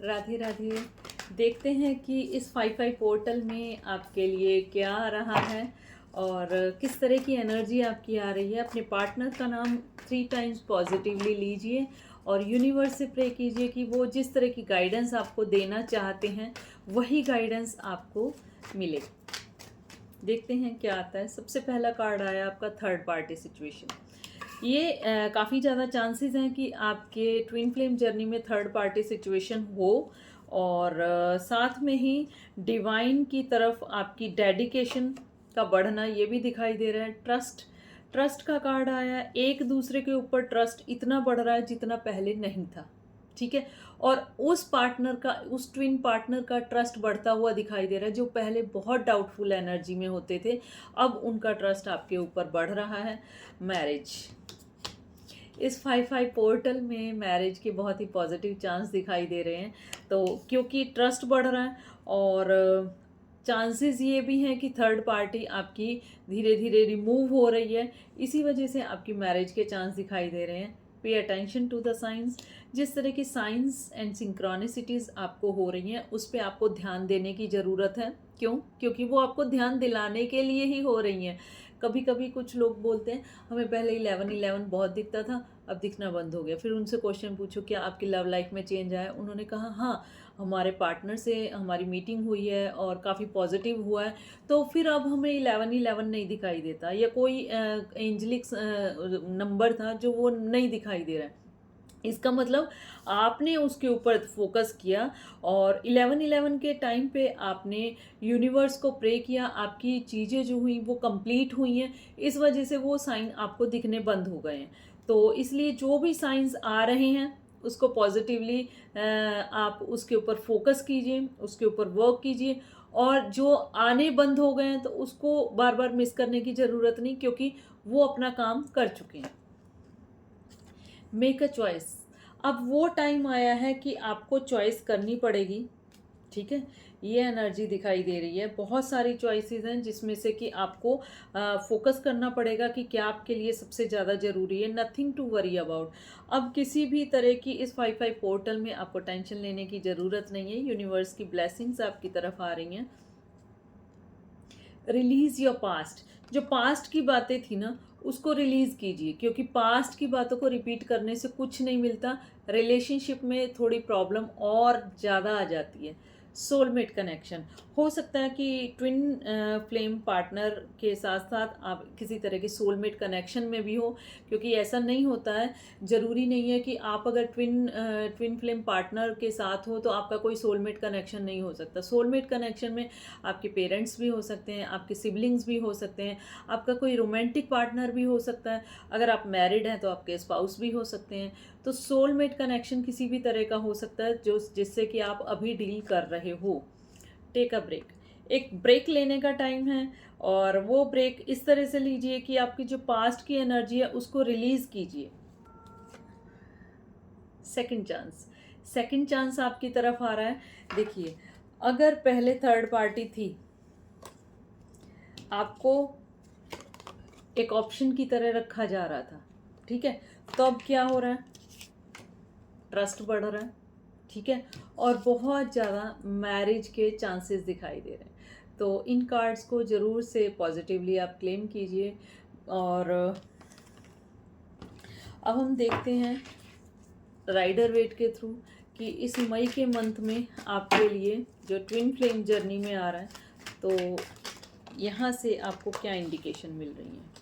राधे राधे। देखते हैं कि इस 55 पोर्टल में आपके लिए क्या आ रहा है और किस तरह की एनर्जी आपकी आ रही है। अपने पार्टनर का नाम 3 टाइम्स पॉजिटिवली लीजिए और यूनिवर्स से प्रे कीजिए कि वो जिस तरह की गाइडेंस आपको देना चाहते हैं वही गाइडेंस आपको मिले। देखते हैं क्या आता है। सबसे पहला कार्ड आया आपका थर्ड पार्टी सिचुएशन। ये काफ़ी ज़्यादा चांसेस हैं कि आपके ट्विन फ्लेम जर्नी में थर्ड पार्टी सिचुएशन हो और साथ में ही डिवाइन की तरफ आपकी डेडिकेशन का बढ़ना ये भी दिखाई दे रहा है। ट्रस्ट का कार्ड आया। एक दूसरे के ऊपर ट्रस्ट इतना बढ़ रहा है जितना पहले नहीं था, ठीक है। और उस ट्विन पार्टनर का ट्रस्ट बढ़ता हुआ दिखाई दे रहा है। जो पहले बहुत डाउटफुल एनर्जी में होते थे, अब उनका ट्रस्ट आपके ऊपर बढ़ रहा है। मैरिज, इस 55 पोर्टल में मैरिज के बहुत ही पॉजिटिव चांस दिखाई दे रहे हैं। तो क्योंकि ट्रस्ट बढ़ रहा है और चांसेस ये भी हैं कि थर्ड पार्टी आपकी धीरे धीरे रिमूव हो रही है, इसी वजह से आपकी मैरिज के चांस दिखाई दे रहे हैं। Pay attention to the science. जिस तरह की साइंस एंड सिंक्रोनिसिटीज़ आपको हो रही हैं उस पर आपको ध्यान देने की ज़रूरत है। क्यों? क्योंकि वो आपको ध्यान दिलाने के लिए ही हो रही हैं। कभी कभी कुछ लोग बोलते हैं हमें पहले 11-11 बहुत दिखता था, अब दिखना बंद हो गया। फिर उनसे क्वेश्चन पूछो क्या आपकी लव लाइफ में चेंज आया? उन्होंने कहा हाँ, हमारे पार्टनर से हमारी मीटिंग हुई है और काफ़ी पॉजिटिव हुआ है, तो फिर अब हमें 11-11 नहीं दिखाई देता, या कोई एंजलिक नंबर था जो वो नहीं दिखाई दे रहा है। इसका मतलब आपने उसके ऊपर फोकस किया और 11-11 के टाइम पे आपने यूनिवर्स को प्रे किया, आपकी चीज़ें जो हुई वो कंप्लीट हुई हैं, इस वजह से वो साइन आपको दिखने बंद हो गए हैं। तो इसलिए जो भी साइंस आ रहे हैं उसको पॉजिटिवली आप उसके ऊपर फोकस कीजिए, उसके ऊपर वर्क कीजिए। और जो आने बंद हो गए हैं तो उसको बार बार मिस करने की ज़रूरत नहीं, क्योंकि वो अपना काम कर चुके हैं। Make a choice. अब वो टाइम आया है कि आपको चॉइस करनी पड़ेगी, ठीक है। ये एनर्जी दिखाई दे रही है। बहुत सारी चॉइसेस हैं जिसमें से कि आपको फोकस करना पड़ेगा कि क्या आपके लिए सबसे ज़्यादा ज़रूरी है। Nothing to worry about. अब किसी भी तरह की इस 55 पोर्टल में आपको टेंशन लेने की ज़रूरत नहीं है। यूनिवर्स की ब्लेसिंग्स आपकी तरफ आ रही हैं। Release your past. जो पास्ट की बातें थी ना उसको रिलीज कीजिए, क्योंकि पास्ट की बातों को रिपीट करने से कुछ नहीं मिलता। रिलेशनशिप में थोड़ी प्रॉब्लम और ज़्यादा आ जाती है। Soulmate connection. हो सकता है कि ट्विन फ्लेम पार्टनर के साथ साथ आप किसी तरह के सोलमेट कनेक्शन में भी हो, क्योंकि ऐसा नहीं होता है। ज़रूरी नहीं है कि आप अगर ट्विन फ्लेम पार्टनर के साथ हो तो आपका कोई सोलमेट कनेक्शन नहीं हो सकता। सोलमेट कनेक्शन में आपके पेरेंट्स भी हो सकते हैं, आपके सिबलिंग्स भी हो सकते हैं, आपका कोई रोमांटिक पार्टनर भी हो सकता है। अगर आप मैरिड हैं तो आपके स्पाउस भी हो सकते हैं। तो सोलमेट कनेक्शन किसी भी तरह का हो सकता है जो जिससे कि आप अभी डील कर रहे हो। Take a break. एक ब्रेक लेने का टाइम है और वो ब्रेक इस तरह से लीजिए कि आपकी जो पास्ट की एनर्जी है उसको रिलीज कीजिए। Second chance. सेकंड चांस आपकी तरफ आ रहा है। देखिए, अगर पहले थर्ड पार्टी थी, आपको एक ऑप्शन की तरह रखा जा रहा था, ठीक है। तो अब क्या हो रहा है? ट्रस्ट बढ़ रहा है, ठीक है। और बहुत ज़्यादा मैरिज के चांसेस दिखाई दे रहे हैं। तो इन कार्ड्स को ज़रूर से पॉजिटिवली आप क्लेम कीजिए। और अब हम देखते हैं राइडर वेट के थ्रू कि इस मई के मंथ में आपके लिए जो ट्विन फ्लेम जर्नी में आ रहा है, तो यहाँ से आपको क्या इंडिकेशन मिल रही है।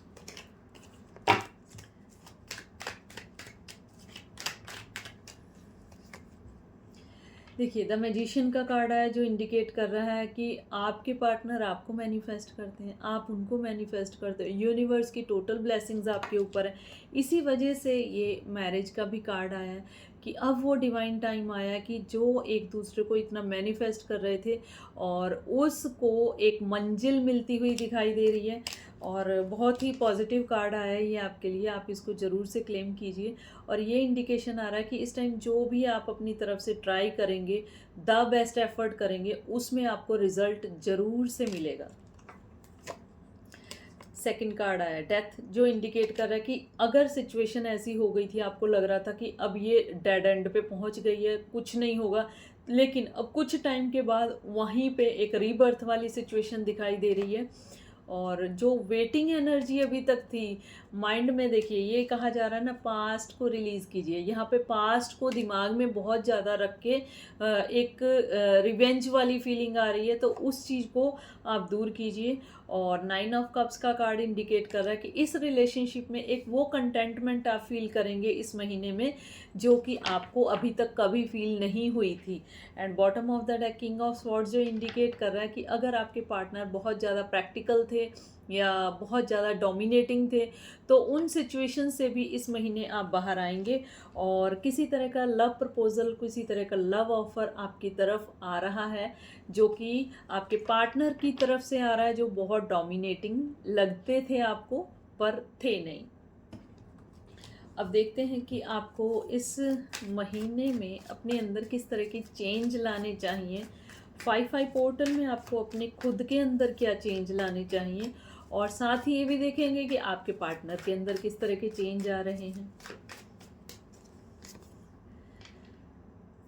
देखिए, द मैजिशियन का कार्ड आया जो इंडिकेट कर रहा है कि आपके पार्टनर आपको मैनिफेस्ट करते हैं, आप उनको मैनिफेस्ट करते हो। यूनिवर्स की टोटल ब्लेसिंग्स आपके ऊपर है। इसी वजह से ये मैरिज का भी कार्ड आया है कि अब वो डिवाइन टाइम आया कि जो एक दूसरे को इतना मैनिफेस्ट कर रहे थे और उसको एक मंजिल मिलती हुई दिखाई दे रही है। और बहुत ही पॉजिटिव कार्ड आया है ये आपके लिए। आप इसको ज़रूर से क्लेम कीजिए। और ये इंडिकेशन आ रहा है कि इस टाइम जो भी आप अपनी तरफ से ट्राई करेंगे, द बेस्ट एफर्ट करेंगे, उसमें आपको रिजल्ट ज़रूर से मिलेगा। सेकंड कार्ड आया डेथ, जो इंडिकेट कर रहा है कि अगर सिचुएशन ऐसी हो गई थी, आपको लग रहा था कि अब ये डेड एंड पे पहुंच गई है, कुछ नहीं होगा, लेकिन अब कुछ टाइम के बाद वहीं पे एक रीबर्थ वाली सिचुएशन दिखाई दे रही है। और जो वेटिंग एनर्जी अभी तक थी माइंड में, देखिए ये कहा जा रहा है ना, पास्ट को रिलीज़ कीजिए। यहाँ पे पास्ट को दिमाग में बहुत ज़्यादा रख के एक रिवेंज वाली फीलिंग आ रही है, तो उस चीज़ को आप दूर कीजिए। और 9 ऑफ कप्स का कार्ड इंडिकेट कर रहा है कि इस रिलेशनशिप में एक वो कंटेंटमेंट आप फील करेंगे इस महीने में जो कि आपको अभी तक कभी फील नहीं हुई थी। And bottom of the deck king of swords, जो इंडिकेट कर रहा है कि अगर आपके पार्टनर बहुत ज़्यादा प्रैक्टिकल थे या बहुत ज़्यादा डोमिनेटिंग थे, तो उन सिचुएशन से भी इस महीने आप बाहर आएंगे और किसी तरह का लव प्रपोजल, किसी तरह का लव ऑफर आपकी तरफ आ रहा है, जो कि आपके पार्टनर की तरफ से आ रहा है, जो बहुत डोमिनेटिंग लगते थे आपको पर थे नहीं। अब देखते हैं कि आपको इस महीने में अपने अंदर किस तरह की चेंज लाने चाहिए। 5-5 पोर्टल में आपको अपने खुद के अंदर क्या चेंज लाने चाहिए, और साथ ही ये भी देखेंगे कि आपके पार्टनर के अंदर किस तरह के चेंज आ रहे हैं।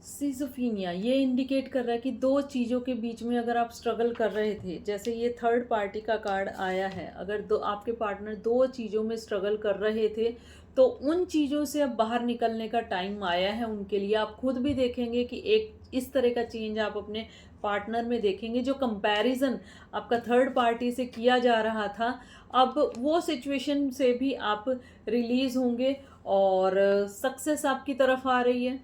सिजोफीनिया ये इंडिकेट कर रहा है कि दो चीज़ों के बीच में अगर आप स्ट्रगल कर रहे थे, जैसे ये थर्ड पार्टी का कार्ड आया है, अगर दो आपके पार्टनर दो चीज़ों में स्ट्रगल कर रहे थे, तो उन चीज़ों से अब बाहर निकलने का टाइम आया है उनके लिए। आप खुद भी देखेंगे कि एक इस तरह का चेंज आप अपने पार्टनर में देखेंगे, जो कंपैरिजन आपका थर्ड पार्टी से किया जा रहा था, अब वो सिचुएशन से भी आप रिलीज़ होंगे और सक्सेस आपकी तरफ आ रही है।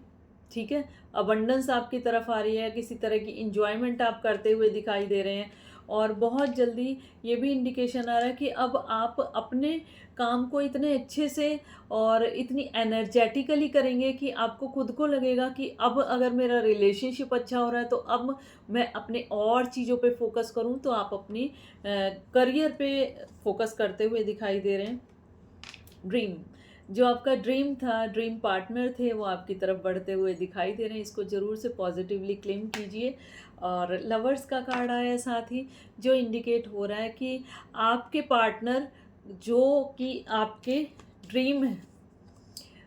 ठीक है, अबंडेंस आपकी तरफ आ रही है, किसी तरह की इंजॉयमेंट आप करते हुए दिखाई दे रहे हैं। और बहुत जल्दी ये भी इंडिकेशन आ रहा है कि अब आप अपने काम को इतने अच्छे से और इतनी एनर्जेटिकली करेंगे कि आपको खुद को लगेगा कि अब अगर मेरा रिलेशनशिप अच्छा हो रहा है, तो अब मैं अपने और चीज़ों पे फोकस करूं। तो आप अपनी करियर पे फोकस करते हुए दिखाई दे रहे हैं। ड्रीम, जो आपका ड्रीम था, ड्रीम पार्टनर थे, वो आपकी तरफ बढ़ते हुए दिखाई दे रहे हैं। इसको ज़रूर से पॉजिटिवली क्लेम कीजिए। और लवर्स का कार्ड आया है साथ ही, जो इंडिकेट हो रहा है कि आपके पार्टनर जो कि आपके ड्रीम है,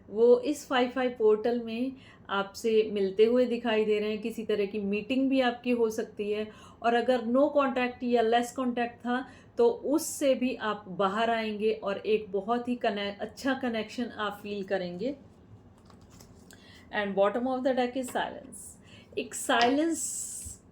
वो इस 5-5 पोर्टल में आपसे मिलते हुए दिखाई दे रहे हैं। किसी तरह की मीटिंग भी आपकी हो सकती है, और अगर नो कांटेक्ट या लेस कांटेक्ट था, तो उससे भी आप बाहर आएंगे और एक बहुत ही अच्छा कनेक्शन आप फील करेंगे। And bottom of the deck is silence. एक साइलेंस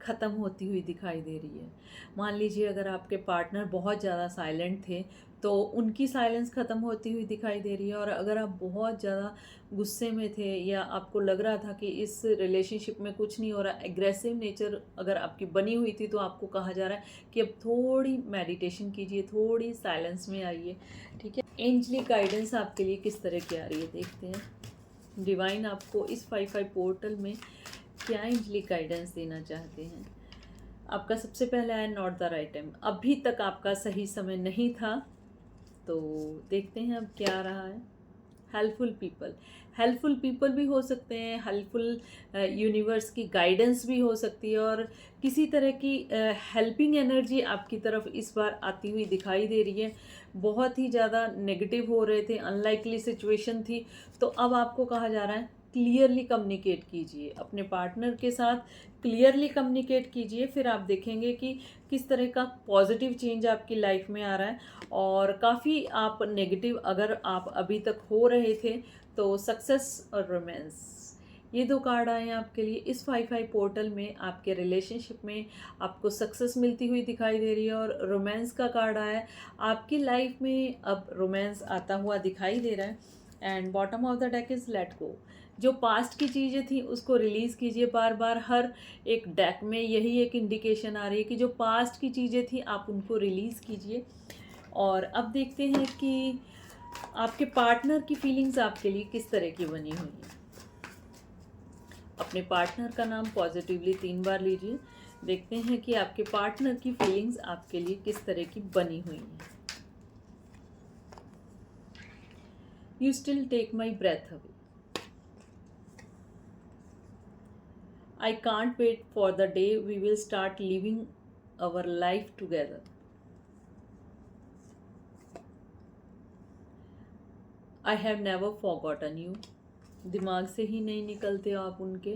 ख़त्म होती हुई दिखाई दे रही है। मान लीजिए अगर आपके पार्टनर बहुत ज़्यादा साइलेंट थे, तो उनकी साइलेंस ख़त्म होती हुई दिखाई दे रही है। और अगर आप बहुत ज़्यादा गुस्से में थे या आपको लग रहा था कि इस रिलेशनशिप में कुछ नहीं हो रहा, एग्रेसिव नेचर अगर आपकी बनी हुई थी, तो आपको कहा जा रहा है कि अब थोड़ी मेडिटेशन कीजिए, थोड़ी साइलेंस में आइए। ठीक है, एंजलिक गाइडेंस आपके लिए किस तरह की आ रही है, देखते हैं डिवाइन आपको इस 5-5 पोर्टल में क्या एंजलिक गाइडेंस देना चाहते हैं। आपका सबसे पहला है नॉट द राइट टाइम, अभी तक आपका सही समय नहीं था। तो देखते हैं अब क्या रहा है। हेल्पफुल पीपल, हेल्पफुल पीपल भी हो सकते हैं, हेल्पफुल यूनिवर्स की गाइडेंस भी हो सकती है, और किसी तरह की हेल्पिंग एनर्जी आपकी तरफ इस बार आती हुई दिखाई दे रही है। बहुत ही ज़्यादा नेगेटिव हो रहे थे, अनलाइकली सिचुएशन थी, तो अब आपको कहा जा रहा है क्लियरली कम्युनिकेट कीजिए अपने पार्टनर के साथ, क्लियरली कम्युनिकेट कीजिए। फिर आप देखेंगे कि किस तरह का पॉजिटिव चेंज आपकी लाइफ में आ रहा है। और काफ़ी आप नेगेटिव अगर आप अभी तक हो रहे थे, तो सक्सेस और रोमांस, ये दो कार्ड आए हैं आपके लिए। इस 5-5 पोर्टल में आपके रिलेशनशिप में आपको सक्सेस मिलती हुई दिखाई दे रही है। और रोमांस का कार्ड आया है, आपकी लाइफ में अब रोमांस आता हुआ दिखाई दे रहा है। And bottom of the deck is let go, जो पास्ट की चीज़ें थी उसको रिलीज़ कीजिए। बार बार हर एक डेक में यही एक इंडिकेशन आ रही है कि जो पास्ट की चीज़ें थी आप उनको रिलीज़ कीजिए। और अब देखते हैं कि आपके पार्टनर की फीलिंग्स आपके लिए किस तरह की बनी हुई है। अपने पार्टनर का नाम पॉजिटिवली 3 बार लीजिए। देखते हैं कि आपके पार्टनर की फीलिंग्स आपके लिए किस तरह की बनी हुई है। You still take my breath away, I can't wait for the day we will start living our life together. I have never forgotten you, दिमाग से ही नहीं निकलते हो आप उनके।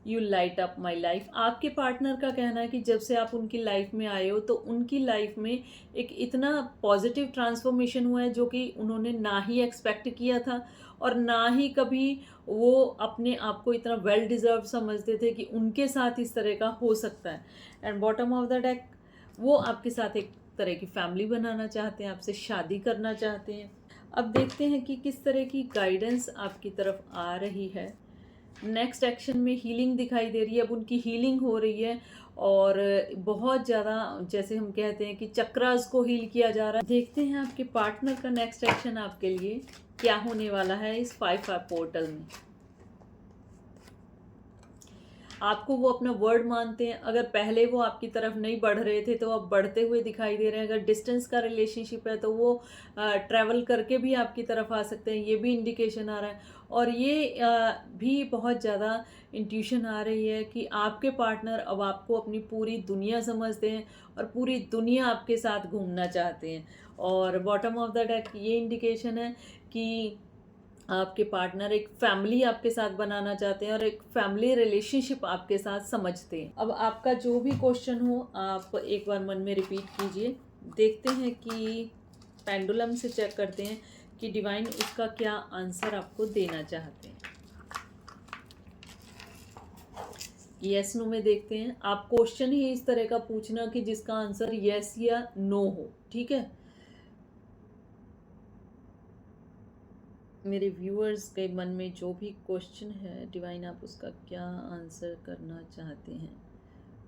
You light up my life, आपके पार्टनर का कहना है कि जब से आप उनकी लाइफ में आए हो तो उनकी लाइफ में एक इतना पॉजिटिव ट्रांसफॉर्मेशन हुआ है जो कि उन्होंने ना ही एक्सपेक्ट किया था और ना ही कभी वो अपने आप को इतना वेल डिजर्व समझते थे कि उनके साथ इस तरह का हो सकता है। And bottom of the deck वो आपके साथ एक तरह की फैमिली बनाना चाहते हैं, आपसे शादी करना चाहते हैं। अब देखते हैं कि किस तरह की गाइडेंस आपकी तरफ आ रही है। नेक्स्ट एक्शन में हीलिंग दिखाई दे रही है, अब उनकी हीलिंग हो रही है और बहुत ज़्यादा जैसे हम कहते हैं कि चक्रास को हील किया जा रहा है। देखते हैं आपके पार्टनर का नेक्स्ट एक्शन आपके लिए क्या होने वाला है इस 5-5 पोर्टल में। आपको वो अपना वर्ड मानते हैं, अगर पहले वो आपकी तरफ नहीं बढ़ रहे थे तो अब बढ़ते हुए दिखाई दे रहे हैं। अगर डिस्टेंस का रिलेशनशिप है तो वो ट्रैवल करके भी आपकी तरफ आ सकते हैं, ये भी इंडिकेशन आ रहा है। और ये भी बहुत ज़्यादा इंट्यूशन आ रही है कि आपके पार्टनर अब आपको अपनी पूरी दुनिया समझते हैं और पूरी दुनिया आपके साथ घूमना चाहते हैं। और बॉटम ऑफ द डेक ये इंडिकेशन है कि आपके पार्टनर एक फैमिली आपके साथ बनाना चाहते हैं और एक फैमिली रिलेशनशिप आपके साथ समझते हैं। अब आपका जो भी क्वेश्चन हो आप एक बार मन में रिपीट कीजिए। देखते हैं कि पेंडुलम से चेक करते हैं कि डिवाइन उसका क्या आंसर आपको देना चाहते हैं। यस नो में देखते हैं। आप क्वेश्चन ही इस तरह का पूछना कि जिसका आंसर यस या नो हो, ठीक है। मेरे व्यूअर्स के मन में जो भी क्वेश्चन है डिवाइन आप उसका क्या आंसर करना चाहते हैं,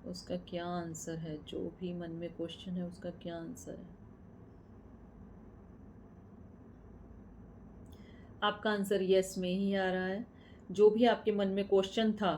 उसका क्या आंसर है। जो भी मन में क्वेश्चन है उसका क्या आंसर है। आपका आंसर यस में ही आ रहा है। जो भी आपके मन में क्वेश्चन था,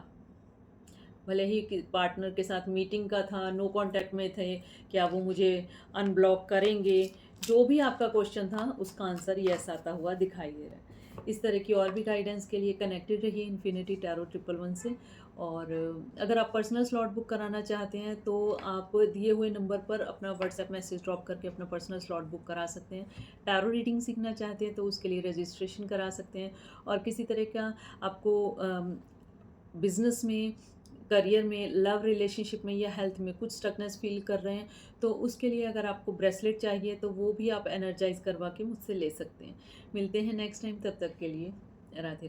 भले ही पार्टनर के साथ मीटिंग का था, नो कांटेक्ट में थे, क्या वो मुझे अनब्लॉक करेंगे, जो भी आपका क्वेश्चन था उसका आंसर यस आता हुआ दिखाई दे रहा है। इस तरह की और भी गाइडेंस के लिए कनेक्टेड रहिए इन्फिनिटी टैरो 111 से। और अगर आप पर्सनल स्लॉट बुक कराना चाहते हैं तो आप दिए हुए नंबर पर अपना व्हाट्सएप मैसेज ड्रॉप करके अपना पर्सनल स्लॉट बुक करा सकते हैं। टैरो रीडिंग सीखना चाहते हैं तो उसके लिए रजिस्ट्रेशन करा सकते हैं। और किसी तरह का आपको बिजनेस में, करियर में, लव रिलेशनशिप में या हेल्थ में कुछ स्टकनेस फील कर रहे हैं तो उसके लिए अगर आपको ब्रेसलेट चाहिए तो वो भी आप एनर्जाइज करवा के मुझसे ले सकते हैं। मिलते हैं नेक्स्ट टाइम, तब तक के लिए राधे राधे।